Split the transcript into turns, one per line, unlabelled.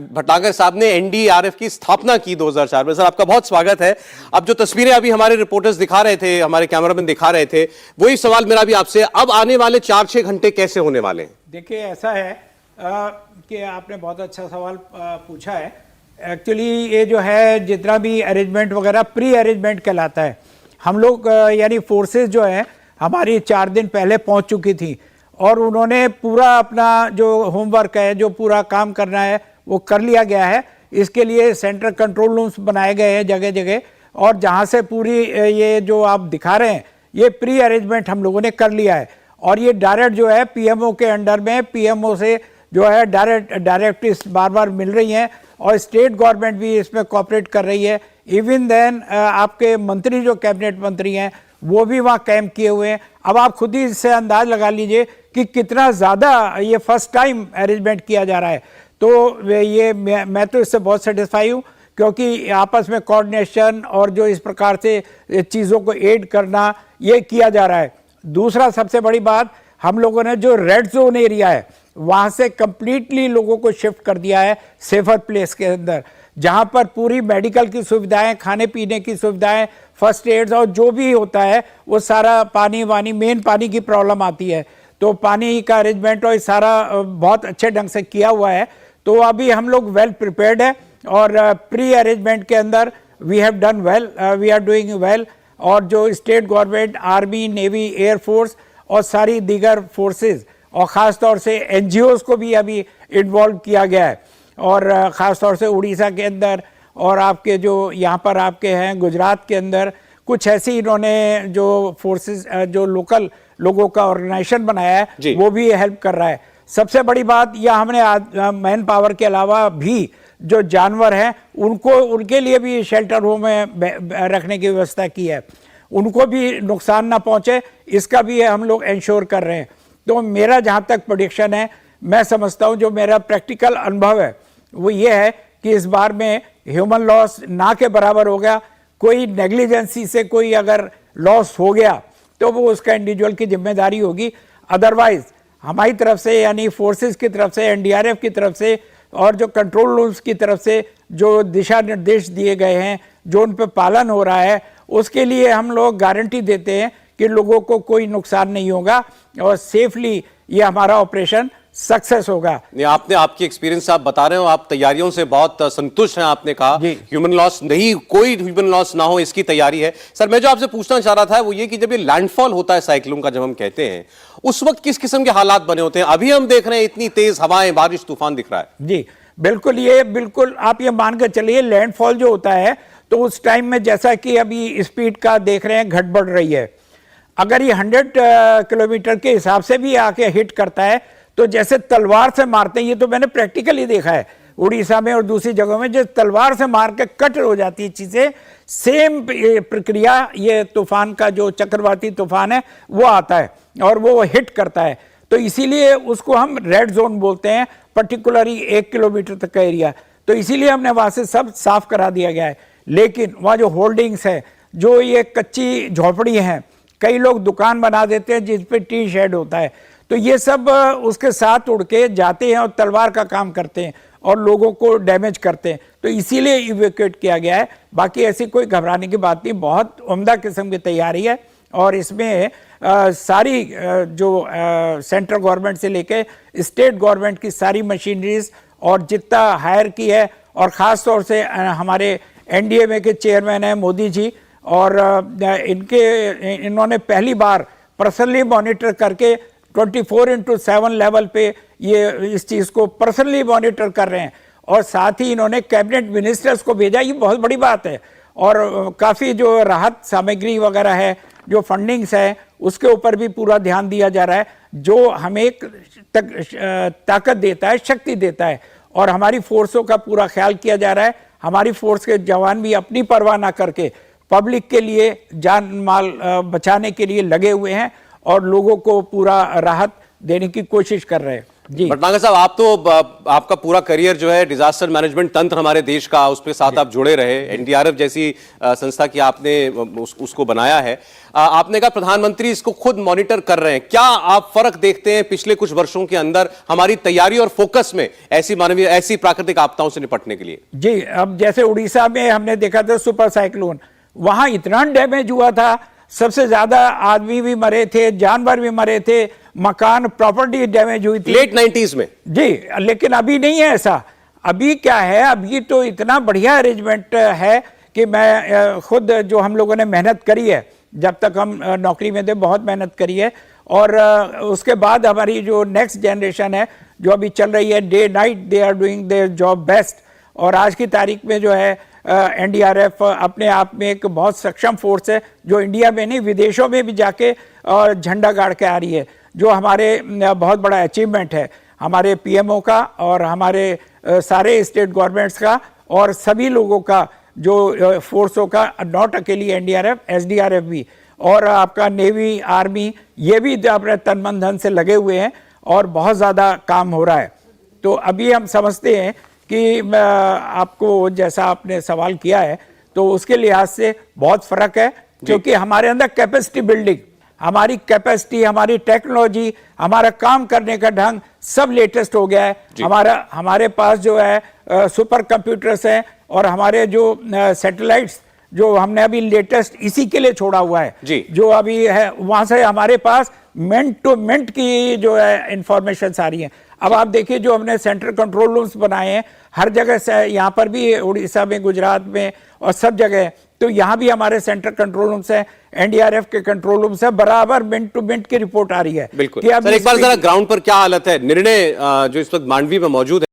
भटनागर साहब ने एनडीआरएफ की स्थापना की 2004 में। सर आपका बहुत स्वागत है। अब जो तस्वीरें अभी हमारे रिपोर्टर्स दिखा रहे थे, हमारे कैमरामैन दिखा रहे थे, वही सवाल मेरा भी आपसे, अब आने वाले 4-6 घंटे कैसे होने वाले हैं?
देखिए ऐसा है कि आपने बहुत अच्छा सवाल पूछा है। एक्चुअली ये जो है जितना भी अरेंजमेंट वगैरह प्री अरेंजमेंट कहलाता है। हम लोग यानी फोर्सेस जो है हमारी 4 दिन पहले पहुंच चुकी थी और उन्होंने पूरा अपना जो होमवर्क है, जो पूरा काम करना है वो कर लिया गया है। इसके लिए सेंट्रल कंट्रोल रूम्स बनाए गए हैं जगह जगह, और जहां से पूरी ये जो आप दिखा रहे हैं ये प्री अरेंजमेंट हम लोगों ने कर लिया है। और ये डायरेक्ट जो है पीएमओ के अंडर में, पीएमओ से जो है डायरेक्टिव्स बार बार मिल रही हैं और स्टेट गवर्नमेंट भी इसमें कोऑपरेट कर रही है। इवन देन आपके मंत्री जो कैबिनेट मंत्री हैं वो भी वहाँ कैंप किए हुए हैं। अब आप खुद ही इससे अंदाज लगा लीजिए कि कितना ज़्यादा ये फर्स्ट टाइम अरेंजमेंट किया जा रहा है। तो ये मैं तो इससे बहुत सेटिस्फाई हूँ, क्योंकि आपस में कोऑर्डिनेशन और जो इस प्रकार से चीज़ों को एड करना ये किया जा रहा है। दूसरा सबसे बड़ी बात, हम लोगों ने जो रेड जोन एरिया है वहाँ से कंप्लीटली लोगों को शिफ्ट कर दिया है सेफर प्लेस के अंदर, जहाँ पर पूरी मेडिकल की सुविधाएं, खाने पीने की सुविधाएं, फर्स्ट एड्स और जो भी होता है वो सारा पानी वानी, मेन पानी की प्रॉब्लम आती है तो पानी का अरेंजमेंट और सारा बहुत अच्छे ढंग से किया हुआ है। तो अभी हम लोग वेल प्रिपेयर्ड है और प्री अरेंजमेंट के अंदर we have done well, we are doing well. और जो state government, army, navy, air force और सारी दीगर फोर्सेस और ख़ास तौर से एनजीओज़ को भी अभी इन्वॉल्व किया गया है। और ख़ास तौर से उड़ीसा के अंदर और आपके जो यहाँ पर आपके हैं गुजरात के अंदर कुछ ऐसी इन्होंने जो फोर्सेस, जो लोकल लोगों का ऑर्गेनाइजेशन बनाया है वो भी हेल्प कर रहा है। सबसे बड़ी बात यह, हमने मैन पावर के अलावा भी जो जानवर हैं उनको, उनके लिए भी शेल्टर होम में रखने की व्यवस्था की है, उनको भी नुकसान ना पहुँचे इसका भी हम लोग इंश्योर कर रहे हैं। तो मेरा जहाँ तक प्रेडिक्शन है, मैं समझता हूँ, जो मेरा प्रैक्टिकल अनुभव है वो ये है कि इस बार में ह्यूमन लॉस ना के बराबर हो गया। कोई नेग्लिजेंसी से कोई अगर लॉस हो गया तो वो उसका इंडिविजुअल की जिम्मेदारी होगी। अदरवाइज हमारी तरफ से यानी फोर्सेस की तरफ से, एनडीआरएफ की तरफ से और जो कंट्रोल रूम्स की तरफ से जो दिशा निर्देश दिए गए हैं, जो उन पर पालन हो रहा है, उसके लिए हम लोग गारंटी देते हैं कि लोगों को कोई नुकसान नहीं होगा और सेफली ये हमारा ऑपरेशन सक्सेस होगा।
आपने, आपकी एक्सपीरियंस आप बता रहे हो, आप तैयारियों से बहुत संतुष्ट हैं। आपने कहा ह्यूमन लॉस नहीं, कोई ह्यूमन लॉस ना हो इसकी तैयारी है। सर मैं जो आपसे पूछना चाह रहा था वो ये कि जब ये लैंडफॉल होता है साइक्लोन का, जब हम कहते हैं उस वक्त किस किस्म के हालात बने होते हैं? अभी हम देख रहे हैं इतनी तेज हवाएं, बारिश, तूफान दिख रहा है।
जी बिल्कुल, ये बिल्कुल आप ये मान कर चलिए लैंडफॉल जो होता है तो उस टाइम में जैसा कि अभी स्पीड का देख रहे हैं घट बढ़ रही है, अगर ये 100 किलोमीटर के हिसाब से भी आके हिट करता है तो जैसे तलवार से मारते हैं, ये तो मैंने प्रैक्टिकली देखा है उड़ीसा में और दूसरी जगहों में, जो तलवार से मार के कट हो जाती है चीज़ें, सेम प्रक्रिया ये तूफान का, जो चक्रवाती तूफान है वो आता है और वो हिट करता है। तो इसीलिए उसको हम रेड जोन बोलते हैं, पर्टिकुलरली 1 किलोमीटर तक का एरिया। तो इसीलिए हमने वहाँ से सब साफ करा दिया गया है। लेकिन वहाँ जो होल्डिंग्स है, जो ये कच्ची झोपड़ी हैं, कई लोग दुकान बना देते हैं जिस पे टी शेड होता है, तो ये सब उसके साथ उड़ के जाते हैं और तलवार का काम करते हैं और लोगों को डैमेज करते हैं। तो इसीलिए इवैक्यूएट किया गया है। बाकी ऐसी कोई घबराने की बात नहीं, बहुत उम्दा किस्म की तैयारी है और इसमें सारी जो सेंट्रल गवर्नमेंट से लेके स्टेट गवर्नमेंट की सारी मशीनरीज और जितना हायर की है, और ख़ास तौर से हमारे एनडीएमए के चेयरमैन हैं मोदी जी, और इन्होंने पहली बार पर्सनली मॉनिटर करके 24/7 लेवल पे ये इस चीज़ को पर्सनली मॉनिटर कर रहे हैं। और साथ ही इन्होंने कैबिनेट मिनिस्टर्स को भेजा, ये बहुत बड़ी बात है। और काफ़ी जो राहत सामग्री वगैरह है, जो फंडिंग्स है, उसके ऊपर भी पूरा ध्यान दिया जा रहा है, जो हमें ताकत देता है, शक्ति देता है। और हमारी फोर्सों का पूरा ख्याल किया जा रहा है। हमारी फोर्स के जवान भी अपनी परवाह ना करके पब्लिक के लिए, जान माल बचाने के लिए लगे हुए हैं और लोगों को पूरा राहत देने की कोशिश कर रहे हैं। जी।
भटनागर साहब, आप तो आपका पूरा करियर जो है डिजास्टर मैनेजमेंट तंत्र हमारे देश का, उसके साथ आप जुड़े रहे, एनडीआरएफ जैसी संस्था की आपने उसको बनाया है। आपने कहा प्रधानमंत्री इसको खुद मॉनिटर कर रहे हैं, क्या आप फर्क देखते हैं पिछले कुछ वर्षों के अंदर हमारी तैयारी और फोकस में ऐसी प्राकृतिक आपदाओं से निपटने के लिए?
जी, अब जैसे उड़ीसा में हमने देखा था सुपर साइक्लोन, वहां इतना डैमेज हुआ था, सबसे ज्यादा आदमी भी मरे थे, जानवर भी मरे थे, मकान प्रॉपर्टी डैमेज हुई थी
लेट 90s में।
जी। लेकिन अभी नहीं है ऐसा। अभी क्या है, अभी तो इतना बढ़िया अरेंजमेंट है कि मैं खुद जो हम लोगों ने मेहनत करी है, जब तक हम नौकरी में थे बहुत मेहनत करी है, और उसके बाद हमारी जो नेक्स्ट जनरेशन है जो अभी चल रही है, day night they are doing their job best. और आज की तारीख में जो है एनडीआरएफ अपने आप में एक बहुत सक्षम फोर्स है, जो इंडिया में नहीं विदेशों में भी जाके और झंडा गाड़ के आ रही है, जो हमारे बहुत बड़ा अचीवमेंट है हमारे पीएमओ का और हमारे सारे स्टेट गवर्नमेंट्स का और सभी लोगों का, जो फोर्सों का, नॉट अकेली एनडीआरएफ, एसडीआरएफ भी, और आपका नेवी, आर्मी, ये भी अपने तन मन धन से लगे हुए हैं और बहुत ज़्यादा काम हो रहा है। तो अभी हम समझते हैं कि आपको जैसा आपने सवाल किया है तो उसके लिहाज से बहुत फर्क है, क्योंकि हमारे अंदर कैपेसिटी बिल्डिंग, हमारी कैपेसिटी, हमारी टेक्नोलॉजी, हमारा काम करने का ढंग सब लेटेस्ट हो गया है। हमारे पास जो है सुपर कंप्यूटर्स हैं और हमारे जो सैटेलाइट्स जो हमने अभी लेटेस्ट इसी के लिए छोड़ा हुआ है
जी।
जो अभी है, वहां से हमारे पास मिनट टू मिनट की जो है इंफॉर्मेशन आ रही है। अब आप देखिए जो हमने सेंट्रल कंट्रोल रूम्स बनाए हैं हर जगह से, यहाँ पर भी उड़ीसा में, गुजरात में और सब जगह, तो यहाँ भी हमारे सेंट्रल कंट्रोल रूम्स है, एनडीआरएफ के कंट्रोल रूम्स है, बराबर मिनट टू मिनट की रिपोर्ट आ रही है।
बिल्कुल सर, एक बार जरा ग्राउंड पर क्या हालत है? निर्णय जो इस वक्त मांडवी में मौजूद है।